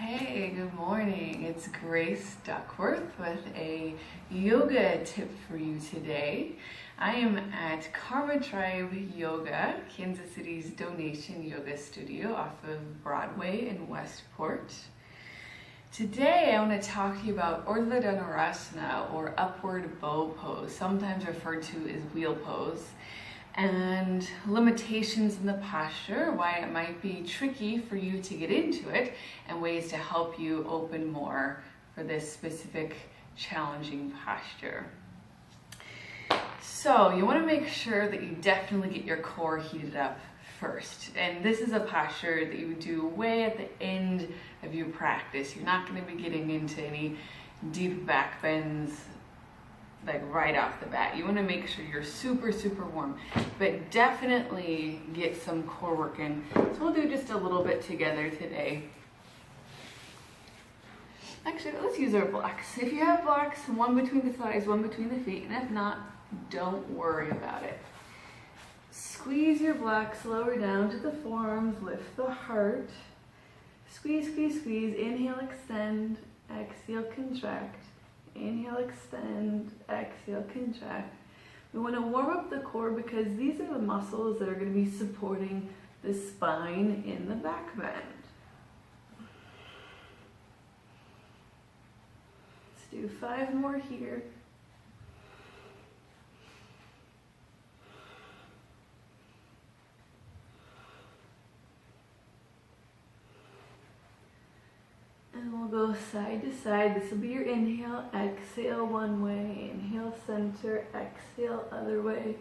Hey, good morning. It's Grace Duckworth with a yoga tip for you today. I am at Karma Tribe Yoga, Kansas City's donation yoga studio off of Broadway in Westport. Today I want to talk to you about Urdhva Danurasa, or upward bow pose, sometimes referred to as wheel pose, and limitations in the posture, why it might be tricky for you to get into it, and ways to help you open more for this specific challenging posture. So you want to make sure that you definitely get your core heated up first. And this is a posture that you would do way at the end of your practice. You're not going to be getting into any deep back bends like right off the bat. You want to make sure you're super warm, but definitely get some core work in. So we'll do just a little bit together today. Actually, let's use our blocks. If you have blocks, one between the thighs, one between the feet, and if not, don't worry about it. Squeeze your blocks lower down to the forearms, lift the heart. Squeeze, squeeze, squeeze. Inhale, extend. Exhale, contract. Inhale, extend. Exhale, contract. We want to warm up the core because these are the muscles that are going to be supporting the spine in the back bend. Let's do 5 more here. And we'll go side to side. This will be your inhale, exhale one way, inhale center, exhale other way.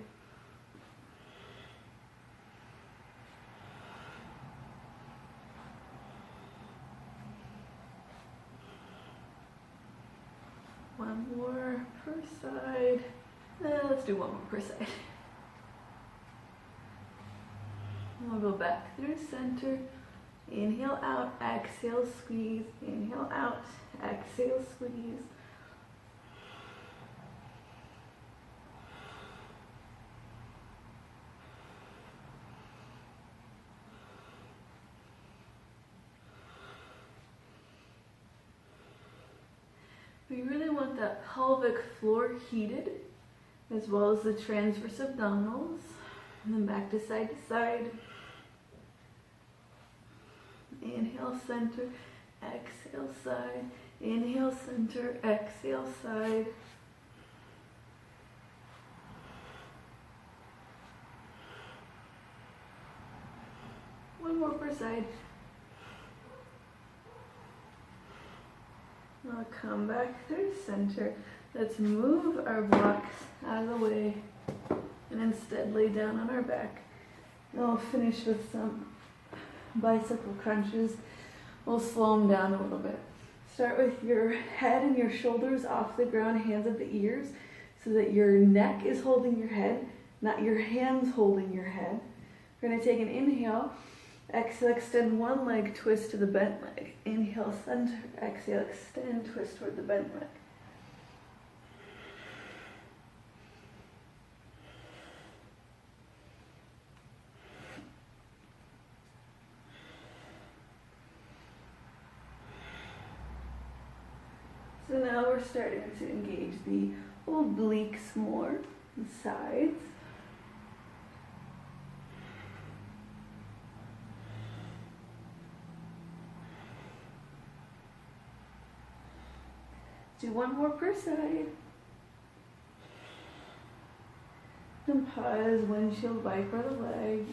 One more per side. Let's do one more per side. We'll go back through center. Inhale out, exhale, squeeze. Inhale out, exhale, squeeze. We really want that pelvic floor heated, as well as the transverse abdominals. And then back to side. Inhale, center, exhale, side. Inhale, center, exhale, side. One more per side. Now come back through center. Let's move our blocks out of the way and instead lay down on our back. And we'll finish with some bicycle crunches. We'll slow them down a little bit. Start with your head and your shoulders off the ground, hands at the ears, so that your neck is holding your head, not your hands holding your head. We're going to take an inhale, exhale, extend one leg, twist to the bent leg. Inhale, center, exhale, extend, twist toward the bent leg. So now we're starting to engage the obliques more, the sides. Do one more per side. And pause, windshield wiper the legs.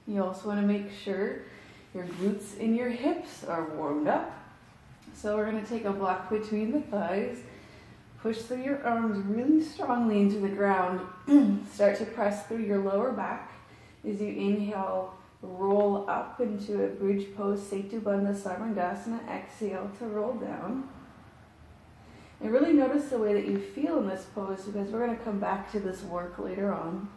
You also want to make sure your glutes and your hips are warmed up. So we're going to take a block between the thighs, push through your arms really strongly into the ground, start to press through your lower back. As you inhale, roll up into a bridge pose, Setu Bandha Samardasana. Exhale to roll down. And really notice the way that you feel in this pose, because we're going to come back to this work later on.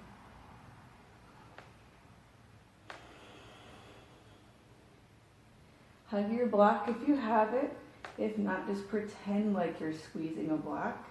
Hug your block if you have it. If not, just pretend like you're squeezing a block.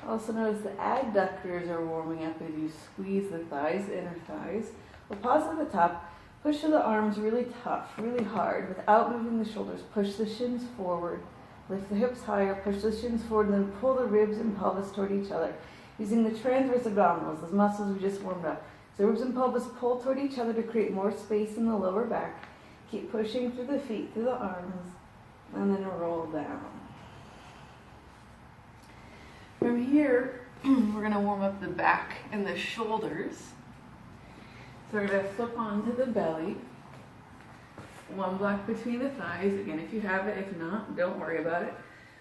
Also notice the adductors are warming up as you squeeze the thighs, inner thighs. We'll pause at the top. Push the arms really tough, really hard, without moving the shoulders. Push the shins forward. Lift the hips higher. Push the shins forward, and then pull the ribs and pelvis toward each other. Using the transverse abdominals, those muscles we just warmed up. So ribs and pelvis pull toward each other to create more space in the lower back. Keep pushing through the feet, through the arms, and then roll down. From here, we're going to warm up the back and the shoulders. So we're going to flip onto the belly. One block between the thighs. Again, if you have it, if not, don't worry about it.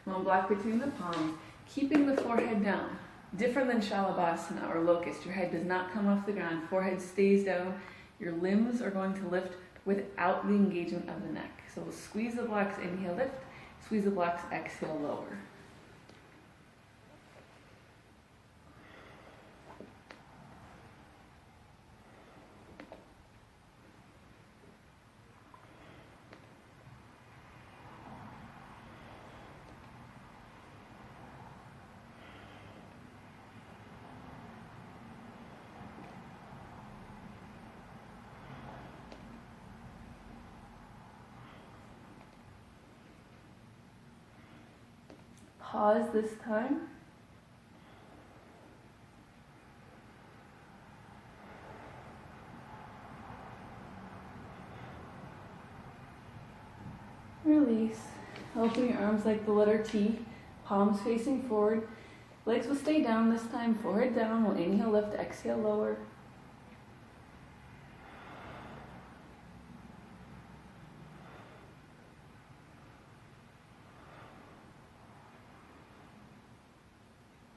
One block between the palms. Keeping the forehead down. Different than Shalabhasana or locust. Your head does not come off the ground. Forehead stays down. Your limbs are going to lift without the engagement of the neck. So we'll squeeze the blocks, inhale, lift. Squeeze the blocks, exhale, lower. Pause this time. Release. Open your arms like the letter T, palms facing forward. Legs will stay down this time, forehead down. We'll inhale, lift, exhale, lower.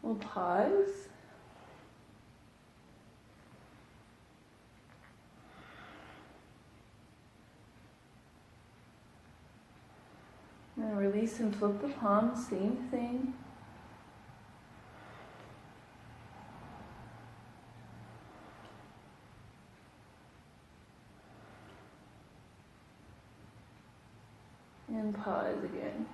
We'll pause. And release and flip the palms, same thing. And pause again.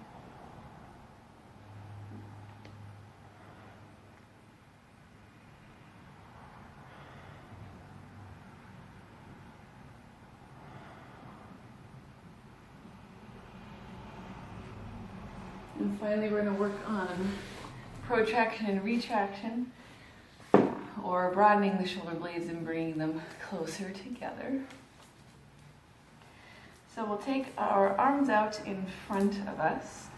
And finally, we're going to work on protraction and retraction, or broadening the shoulder blades and bringing them closer together. So we'll take our arms out in front of us,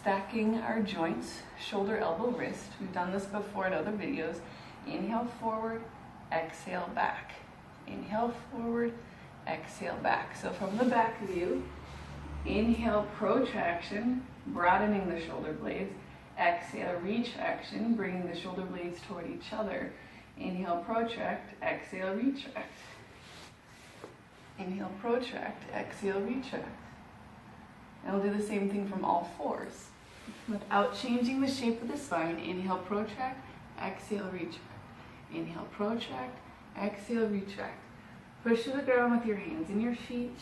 stacking our joints, shoulder, elbow, wrist. We've done this before in other videos. Inhale forward, exhale back. Inhale forward, exhale back. So from the back view, inhale protraction, broadening the shoulder blades. Exhale retraction, bringing the shoulder blades toward each other. Inhale protract, exhale retract. Inhale protract, exhale retract. And we'll do the same thing from all fours. Without changing the shape of the spine, inhale protract, exhale retract. Inhale protract, exhale retract. Push to the ground with your hands and your feet.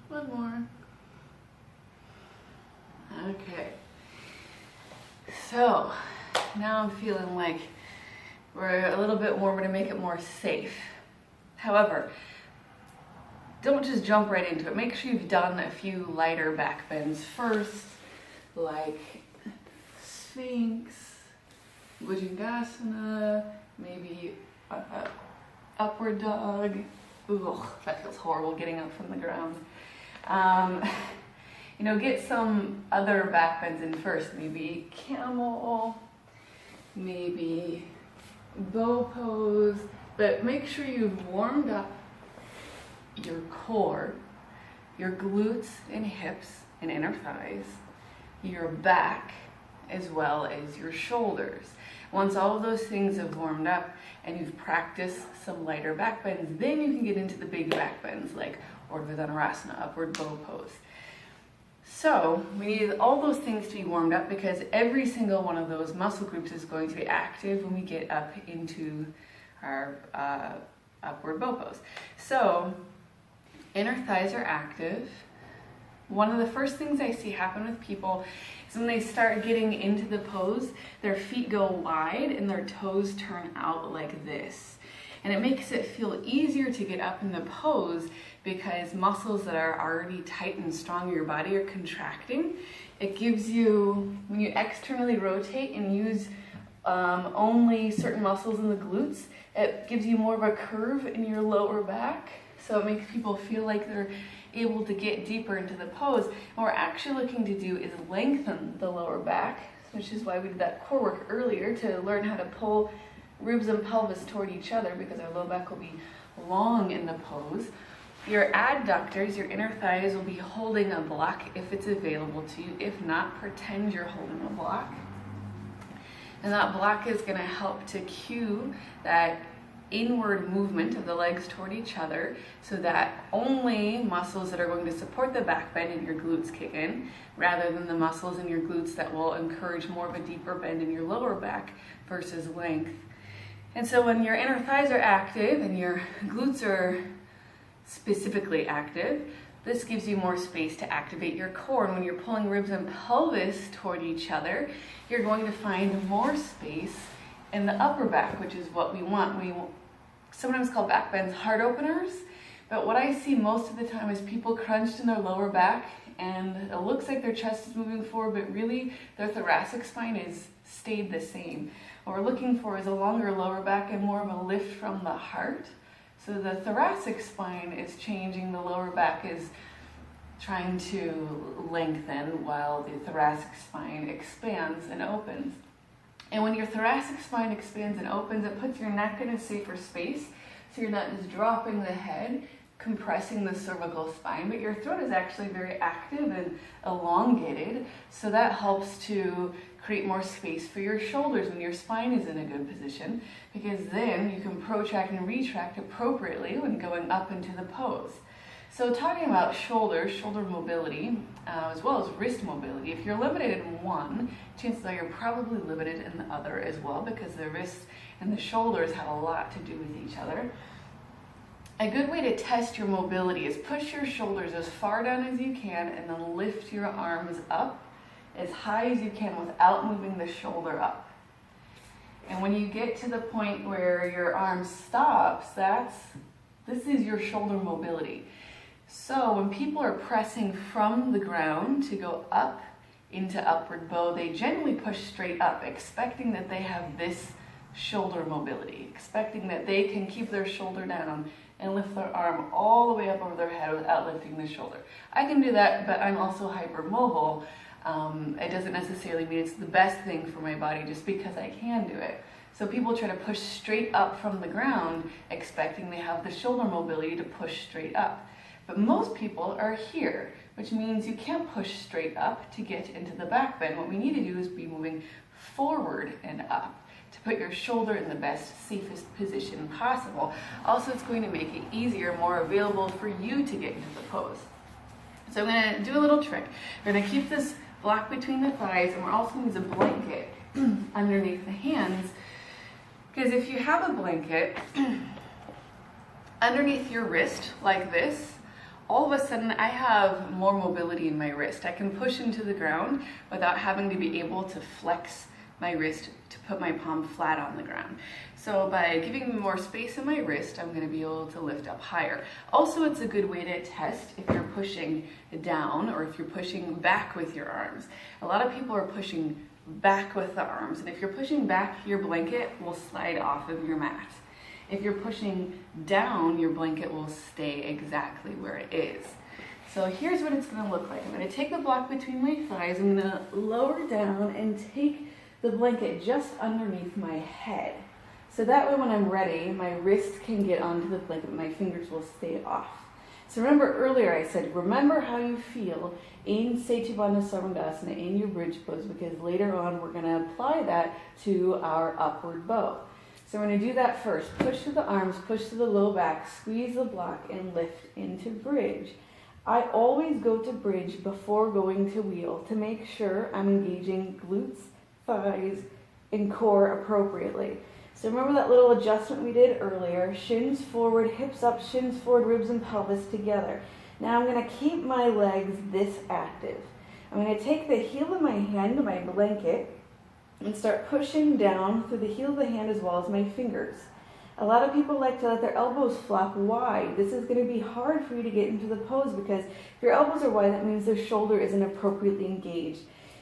One more. Okay. So now I'm feeling like we're a little bit warmer to make it more safe. However, don't just jump right into it. Make sure you've done a few lighter back bends first, like Sphinx, Bhujangasana, maybe upward dog. Ugh, that feels horrible getting up from the ground. Get some other back bends in first. Maybe camel, maybe bow pose, but make sure you've warmed up your core, your glutes and hips and inner thighs, your back, as well as your shoulders. Once all of those things have warmed up and you've practiced some lighter back bends, then you can get into the big back bends like Urdhva Danurasa, upward bow pose. So we need all those things to be warmed up because every single one of those muscle groups is going to be active when we get up into our upward bow pose. So inner thighs are active. One of the first things I see happen with people is when they start getting into the pose, their feet go wide and their toes turn out like this. And it makes it feel easier to get up in the pose because muscles that are already tight and strong in your body are contracting. It gives you, when you externally rotate and use only certain muscles in the glutes, it gives you more of a curve in your lower back. So it makes people feel like they're able to get deeper into the pose. And what we're actually looking to do is lengthen the lower back, which is why we did that core work earlier to learn how to pull ribs and pelvis toward each other because our low back will be long in the pose. Your adductors, your inner thighs, will be holding a block if it's available to you. If not, pretend you're holding a block. And that block is going to help to cue that inward movement of the legs toward each other so that only muscles that are going to support the back bend in your glutes kick in rather than the muscles in your glutes that will encourage more of a deeper bend in your lower back versus length. And so when your inner thighs are active and your glutes are specifically active, this gives you more space to activate your core. And when you're pulling ribs and pelvis toward each other, you're going to find more space in the upper back, which is what we want. We sometimes call back bends heart openers, but what I see most of the time is people crunched in their lower back and it looks like their chest is moving forward, but really their thoracic spine is stayed the same. What we're looking for is a longer lower back and more of a lift from the heart. So the thoracic spine is changing, the lower back is trying to lengthen while the thoracic spine expands and opens. And when your thoracic spine expands and opens, it puts your neck in a safer space. So you're not just dropping the head, compressing the cervical spine, but your throat is actually very active and elongated. So that helps to create more space for your shoulders when your spine is in a good position, because then you can protract and retract appropriately when going up into the pose. So talking about shoulder mobility, as well as wrist mobility, if you're limited in one, chances are you're probably limited in the other as well, because the wrists and the shoulders have a lot to do with each other. A good way to test your mobility is push your shoulders as far down as you can and then lift your arms up as high as you can without moving the shoulder up. And when you get to the point where your arm stops, this is your shoulder mobility. So when people are pressing from the ground to go up into upward bow, they generally push straight up, expecting that they have this shoulder mobility, expecting that they can keep their shoulder down and lift their arm all the way up over their head without lifting the shoulder. I can do that, but I'm also hypermobile. It doesn't necessarily mean it's the best thing for my body just because I can do it. So people try to push straight up from the ground, expecting they have the shoulder mobility to push straight up. But most people are here, which means you can't push straight up to get into the back bend. What we need to do is be moving forward and up to put your shoulder in the best, safest position possible. Also, it's going to make it easier, more available for you to get into the pose. So I'm going to do a little trick. We're going to keep this block between the thighs, and we're also going to use a blanket underneath the hands, because if you have a blanket underneath your wrist like this, all of a sudden I have more mobility in my wrist. I can push into the ground without having to be able to flex my wrist to put my palm flat on the ground. So by giving me more space in my wrist, I'm going to be able to lift up higher. Also, it's a good way to test if you're pushing down or if you're pushing back with your arms. A lot of people are pushing back with the arms, and if you're pushing back, your blanket will slide off of your mat. If you're pushing down, your blanket will stay exactly where it is. So here's what it's going to look like. I'm going to take the block between my thighs, I'm going to lower down and take the blanket just underneath my head. So that way when I'm ready, my wrist can get onto the blanket, my fingers will stay off. So remember earlier I said, remember how you feel in Setu Sarvangasana, in your bridge pose, because later on we're going to apply that to our upward bow. So we're going to do that first. Push to the arms, push to the low back, squeeze the block, and lift into bridge. I always go to bridge before going to wheel to make sure I'm engaging glutes, thighs, and core appropriately. So remember that little adjustment we did earlier, shins forward, hips up, shins forward, ribs and pelvis together. Now I'm going to keep my legs this active. I'm going to take the heel of my hand to my blanket and start pushing down through the heel of the hand as well as my fingers. A lot of people like to let their elbows flop wide. This is going to be hard for you to get into the pose because if your elbows are wide, that means their shoulder isn't appropriately engaged.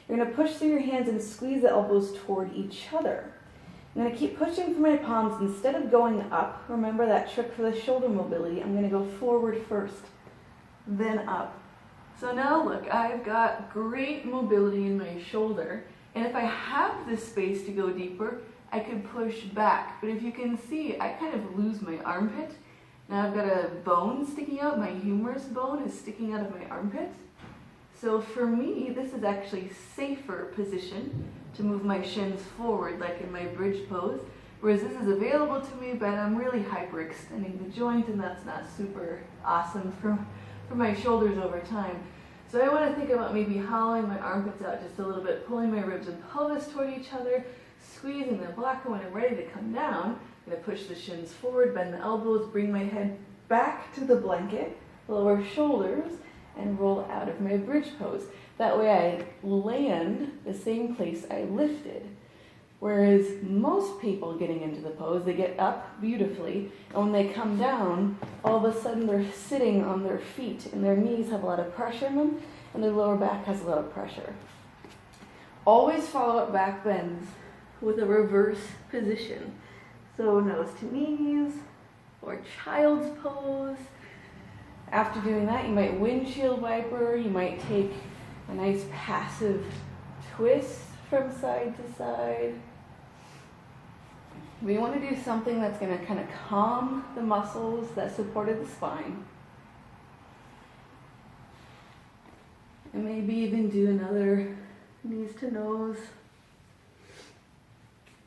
You're going to push through your hands and squeeze the elbows toward each other. I'm going to keep pushing through my palms. Instead of going up, remember that trick for the shoulder mobility, I'm going to go forward first, then up. So now look, I've got great mobility in my shoulder, and if I have the space to go deeper, I could push back. But if you can see, I kind of lose my armpit. Now I've got a bone sticking out, my humerus bone is sticking out of my armpit. So for me, this is actually safer position to move my shins forward like in my bridge pose, whereas this is available to me, but I'm really hyperextending the joint, and that's not super awesome for my shoulders over time. So I want to think about maybe hollowing my armpits out just a little bit, pulling my ribs and pelvis toward each other, squeezing the block, and when I'm ready to come down, I'm going to push the shins forward, bend the elbows, bring my head back to the blanket, lower shoulders, and roll out of my bridge pose. That way I land the same place I lifted. Whereas most people getting into the pose, they get up beautifully, and when they come down, all of a sudden they're sitting on their feet, and their knees have a lot of pressure in them, and their lower back has a lot of pressure. Always follow up back bends with a reverse position. So nose to knees, or child's pose. After doing that, you might windshield wiper, you might take a nice passive twist from side to side. We want to do something that's going to kind of calm the muscles that supported the spine. And maybe even do another knees to nose.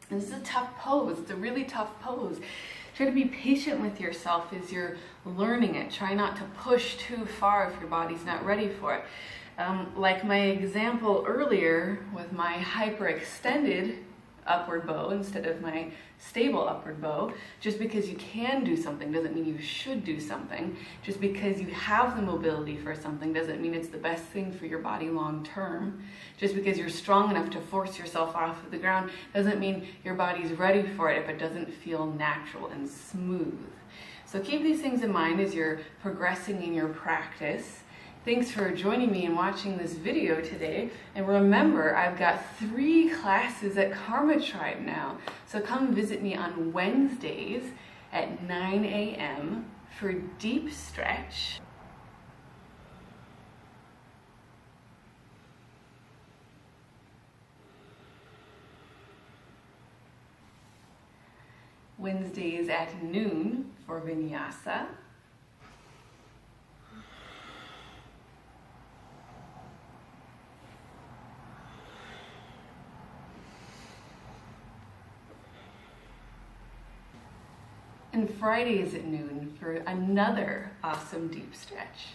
This is a tough pose. It's a really tough pose. Try to be patient with yourself as you're learning it. Try not to push too far if your body's not ready for it. Like my example earlier with my hyperextended upward bow instead of my stable upward bow, just because you can do something doesn't mean you should do something. Just because you have the mobility for something doesn't mean it's the best thing for your body long term. Just because you're strong enough to force yourself off of the ground doesn't mean your body's ready for it if it doesn't feel natural and smooth. So keep these things in mind as you're progressing in your practice. Thanks for joining me and watching this video today. And remember, I've got 3 classes at Karma Tribe now. So come visit me on Wednesdays at 9 a.m. for deep stretch. Wednesdays at noon for vinyasa. And Fridays at noon for another awesome deep stretch.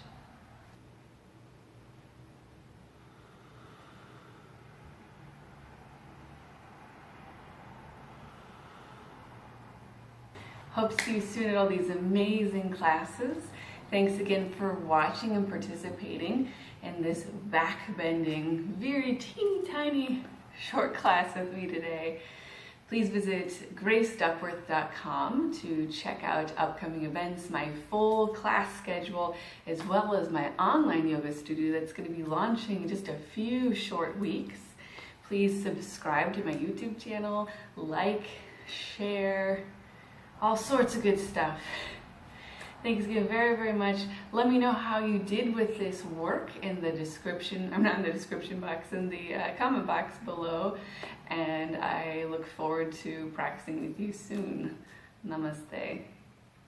Hope to see you soon at all these amazing classes. Thanks again for watching and participating in this back-bending, very teeny tiny short class with me today. Please visit graceduckworth.com to check out upcoming events, my full class schedule, as well as my online yoga studio that's going to be launching in just a few short weeks. Please subscribe to my YouTube channel, like, share, all sorts of good stuff. Thanks again very, very much. Let me know how you did with this work in the description, I'm not in the description box, in the comment box below. And I look forward to practicing with you soon. Namaste.